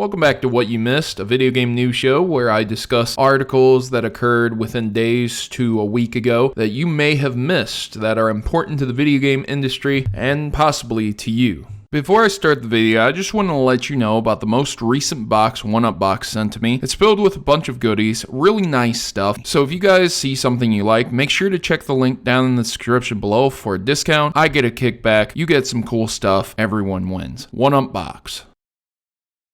Welcome back to What You Missed, a video game news show where I discuss articles that occurred within days to a week ago that you may have missed that are important to the video game industry and possibly to you. Before I start the video, I just want to let you know about the most recent box, 1UP box sent to me. It's filled with a bunch of goodies, really nice stuff. So if you guys see something you like, make sure to check the link down in the description below for a discount. I get a kickback, you get some cool stuff, everyone wins. 1UP box.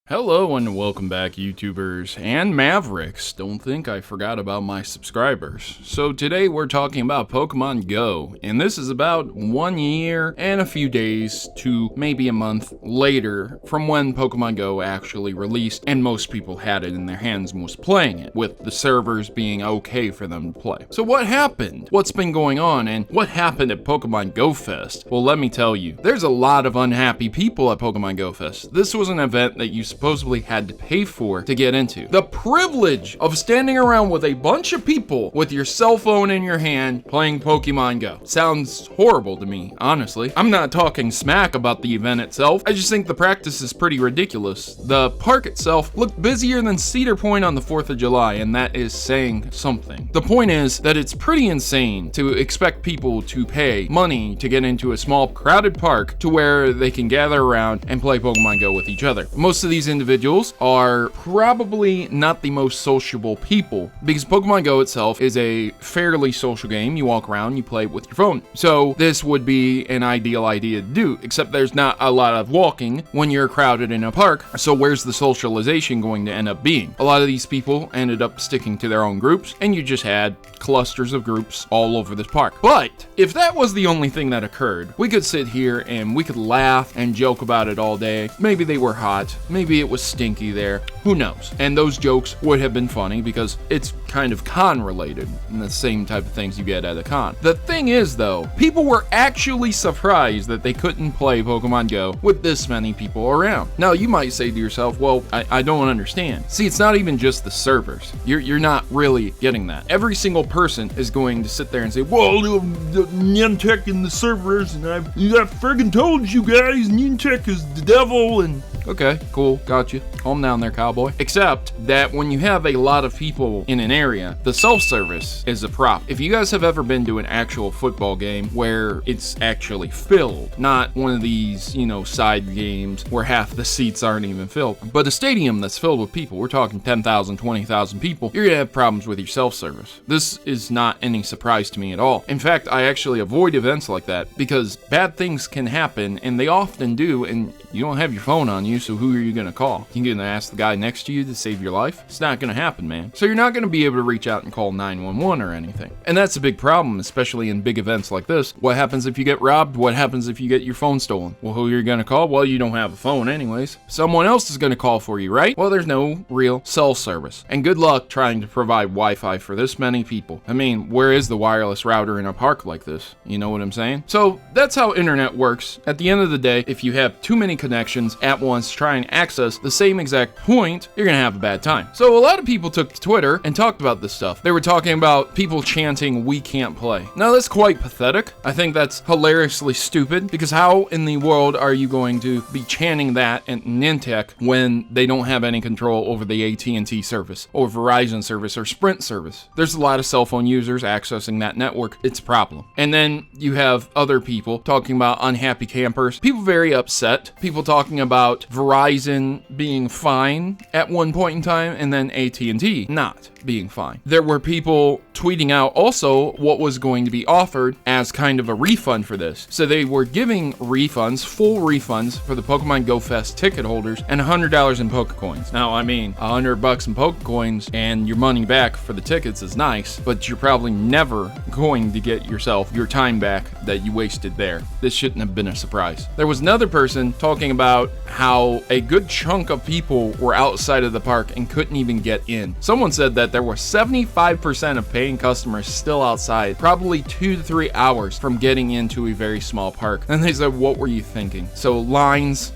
Hello and welcome back, YouTubers and Mavericks. Don't think I forgot about my subscribers. So today we're talking about Pokemon Go, and this is about 1 year and a few days to maybe a month later from when Pokemon Go actually released and most people had it in their hands and was playing it, with the servers being okay for them to play. So what happened? What's been going on, and what happened at Pokemon Go Fest? Well, let me tell you, there's a lot of unhappy people at Pokemon Go Fest. This was an event that you supposedly had to pay for to get into. The privilege of standing around with a bunch of people with your cell phone in your hand playing Pokemon Go. Sounds horrible to me, honestly. I'm not talking smack about the event itself. I just think the practice is pretty ridiculous. The park itself looked busier than Cedar Point on the 4th of July, and that is saying something. The point is that it's pretty insane to expect people to pay money to get into a small crowded park to where they can gather around and play Pokemon Go with each other. Most of these individuals are probably not the most sociable people, because Pokemon Go itself is a fairly social game. You walk around, you play with your phone. So this would be an ideal idea to do, except there's not a lot of walking when you're crowded in a park. So where's the socialization going to end up being? A lot of these people ended up sticking to their own groups, and you just had clusters of groups all over this park. But if that was the only thing that occurred, we could sit here and we could laugh and joke about it all day. Maybe they were hot, maybe it was stinky there, who knows? And those jokes would have been funny because it's kind of con related and the same type of things you get at a con. The thing is though, people were actually surprised that they couldn't play Pokemon Go with this many people around. Now you might say to yourself, well, I don't understand. See, it's not even just the servers. You're not really getting that. Every single person is going to sit there and say, well, the Niantic and the servers, and I friggin' told you guys Niantic is the devil, and okay, cool, got you. Calm down there, cowboy. Except that when you have a lot of people in an area, the self-service is a problem. If you guys have ever been to an actual football game where it's actually filled, not one of these, side games where half the seats aren't even filled, but a stadium that's filled with people, we're talking 10,000, 20,000 people, you're gonna have problems with your self-service. This is not any surprise to me at all. In fact, I actually avoid events like that because bad things can happen, and they often do, and you don't have your phone on you, so who are you gonna call? You're gonna ask the guy next to you to save your life? It's not gonna happen, man. So you're not gonna be able to reach out and call 911 or anything. And that's a big problem, especially in big events like this. What happens if you get robbed? What happens if you get your phone stolen? Well, who are you gonna call? Well, you don't have a phone anyways. Someone else is gonna call for you, right? Well, there's no real cell service. And good luck trying to provide Wi-Fi for this many people. I mean, where is the wireless router in a park like this? You know what I'm saying? So that's how internet works. At the end of the day, if you have too many connections at once to try and access the same exact point, you're gonna have a bad time. So a lot of people took to Twitter and talked about this stuff. They were talking about people chanting, "We can't play." Now that's quite pathetic. I think that's hilariously stupid, because how in the world are you going to be chanting that at Niantic when they don't have any control over the AT&T service or Verizon service or Sprint service? There's a lot of cell phone users accessing that network. It's a problem. And then you have other people talking about unhappy campers, people very upset, people talking about Verizon being fine at one point in time and then AT&T not being fine. There were people tweeting out also what was going to be offered as kind of a refund for this. So they were giving refunds, full refunds for the Pokemon Go Fest ticket holders, and $100 in Pokecoins. Now, I mean, $100 in Pokecoins and your money back for the tickets is nice, but you're probably never going to get yourself your time back that you wasted there. This shouldn't have been a surprise. There was another person talking about how a good chunk of people were outside of the park and couldn't even get in. Someone said that there were 75% of paying customers still outside, probably 2 to 3 hours from getting into a very small park. And they said, what were you thinking? So lines,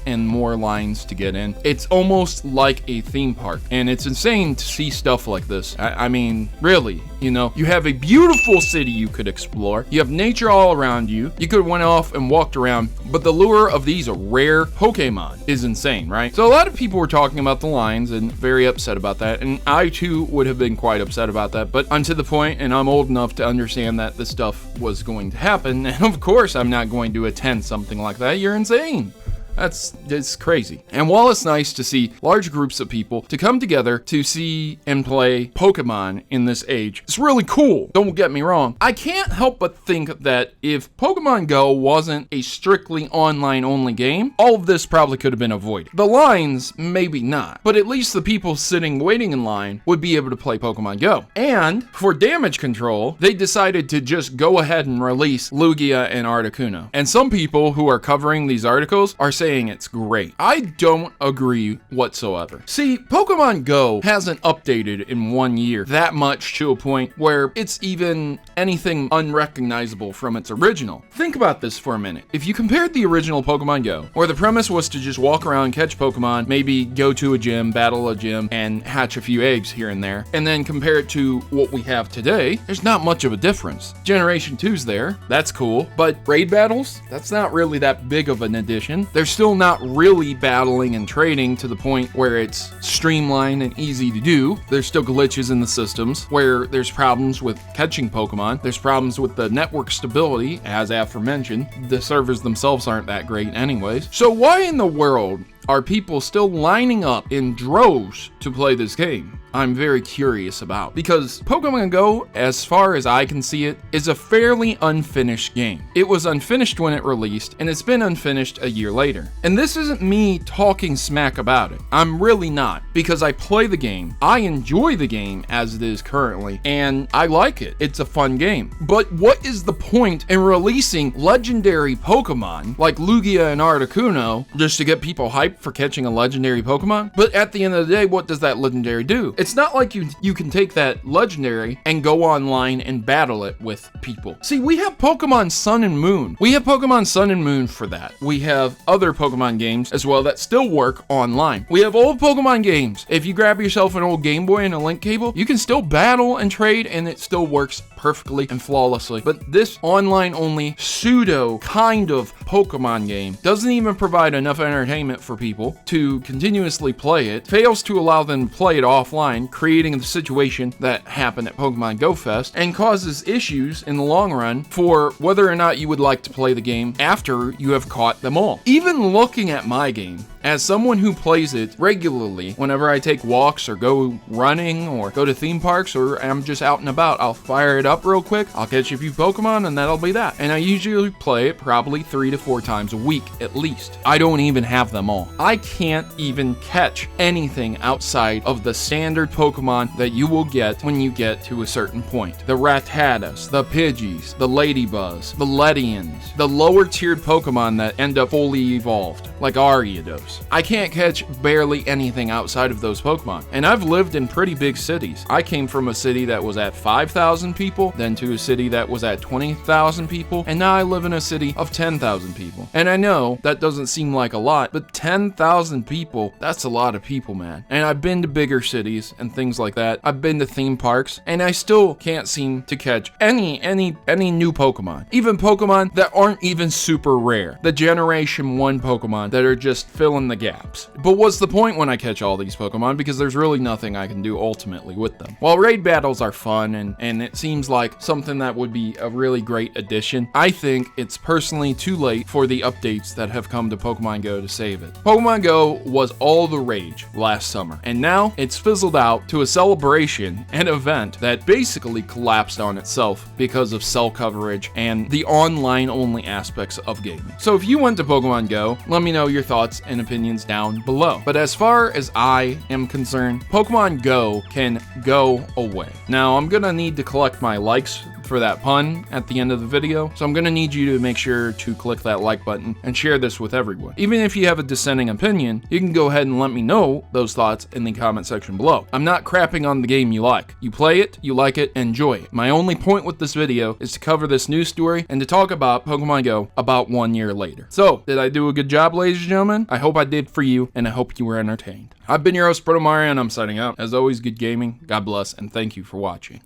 and more lines to get in. It's almost like a theme park, and it's insane to see stuff like this. I mean, really, you have a beautiful city you could explore. You have nature all around you. You could have went off and walked around, but the lure of these rare Pokemon Pokemon is insane, right? So a lot of people were talking about the lines and very upset about that, and I too would have been quite upset about that, but I'm to the point and I'm old enough to understand that this stuff was going to happen, and of course I'm not going to attend something like that. You're insane. It's crazy. And while it's nice to see large groups of people to come together to see and play Pokemon in this age, it's really cool. Don't get me wrong. I can't help but think that if Pokemon Go wasn't a strictly online only game, all of this probably could have been avoided. The lines, maybe not, but at least the people sitting waiting in line would be able to play Pokemon Go. And for damage control, they decided to just go ahead and release Lugia and Articuno. And some people who are covering these articles are saying it's great. I don't agree whatsoever. See, Pokemon Go hasn't updated in 1 year that much to a point where it's even anything unrecognizable from its original. Think about this for a minute. If you compared the original Pokemon Go, where the premise was to just walk around, catch Pokemon, maybe go to a gym, battle a gym, and hatch a few eggs here and there, and then compare it to what we have today, there's not much of a difference. Generation 2's there, that's cool, but raid battles, that's not really that big of an addition. There's still not really battling and trading to the point where it's streamlined and easy to do. There's still glitches in the systems where there's problems with catching Pokemon. There's problems with the network stability, as aforementioned. The servers themselves aren't that great anyways. So why in the world are people still lining up in droves to play this game? I'm very curious about, because Pokemon Go, as far as I can see it, is a fairly unfinished game. It was unfinished when it released, and it's been unfinished a year later. And this isn't me talking smack about it. I'm really not, because I play the game, I enjoy the game as it is currently, and I like it. It's a fun game. But what is the point in releasing legendary Pokemon like Lugia and Articuno just to get people hyped for catching a legendary Pokemon? But at the end of the day, what does that legendary do? It's not like you can take that legendary and go online and battle it with people. See, we have Pokemon Sun and Moon. We have Pokemon Sun and Moon for that. We have other Pokemon games as well that still work online. We have old Pokemon games. If you grab yourself an old Game Boy and a link cable, you can still battle and trade, and it still works perfectly and flawlessly. But this online only pseudo kind of Pokemon game doesn't even provide enough entertainment for people to continuously play it, fails to allow them to play it offline, creating the situation that happened at Pokemon Go Fest, and causes issues in the long run for whether or not you would like to play the game after you have caught them all. Even looking at my game, as someone who plays it regularly, whenever I take walks or go running or go to theme parks or I'm just out and about, I'll fire it up real quick, I'll catch a few Pokemon, and that'll be that. And I usually play it probably 3 to 4 times a week at least. I don't even have them all. I can't even catch anything outside of the standard Pokemon that you will get when you get to a certain point. The Rattatas, the Pidgeys, the Ladybuzz, the Ledians, the lower tiered Pokemon that end up fully evolved, like Ariados. I can't catch barely anything outside of those Pokemon. And I've lived in pretty big cities. I came from a city that was at 5,000 people, then to a city that was at 20,000 people, and now I live in a city of 10,000 people. And I know that doesn't seem like a lot, but 10,000 people, that's a lot of people, man. And I've been to bigger cities and things like that. I've been to theme parks, and I still can't seem to catch any new Pokemon. Even Pokemon that aren't even super rare. The Generation 1 Pokemon that are just filling the gaps. But what's the point when I catch all these Pokemon? Because there's really nothing I can do ultimately with them. While raid battles are fun and it seems like something that would be a really great addition, I think it's personally too late for the updates that have come to Pokemon Go to save it. Pokemon Go was all the rage last summer, and now it's fizzled out to a celebration and event that basically collapsed on itself because of cell coverage and the online only aspects of gaming. So if you went to Pokemon Go, let me know your thoughts and opinions down below. But as far as I am concerned, Pokemon Go can go away. Now, I'm gonna need to collect my likes for that pun at the end of the video, so I'm gonna need you to make sure to click that like button and share this with everyone. Even if you have a dissenting opinion, you can go ahead and let me know those thoughts in the comment section below. I'm not crapping on the game you like. You play it, you like it, enjoy it. My only point with this video is to cover this news story and to talk about Pokemon Go about 1 year later. So, did I do a good job, ladies and gentlemen? I hope I did for you, and I hope you were entertained. I've been your host, Protomario, and I'm signing out. As always, good gaming, God bless, and thank you for watching.